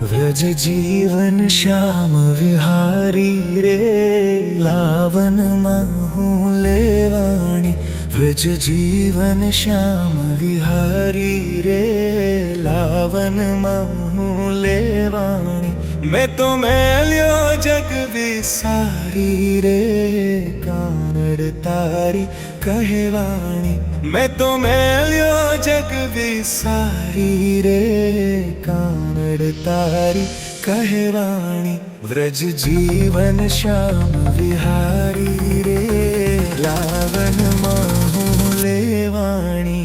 व्रज जीवन श्याम विहारी रे लावन महू लेवाणी। व्रज जीवन श्याम विहारी रे लावन महू लेवाणी। मैं तो मैल्यो जग विसारी रे कानड़ तारी कहवाणी। मैं तो मैल्यो जग विसारी रे कानड़ तारी कहवाणी। व्रज जीवन श्याम विहारी रे लावन महू लेवाणी।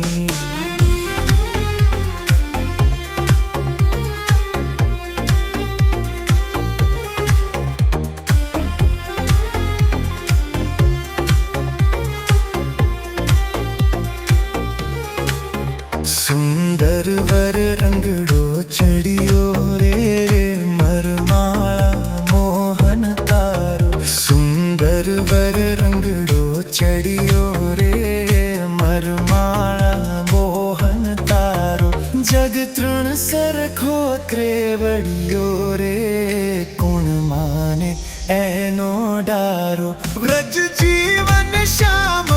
सुंदर वर रंगड़ो चढ़ियो रे मरमाला मोहन तारो। सुंदर वर रंगड़ो चढ़ियो रे मरमाला मोहन तारो। जग तृण सरखो त्रेवड़ियो रे कुण माने एनो डारो। व्रज जीवन श्याम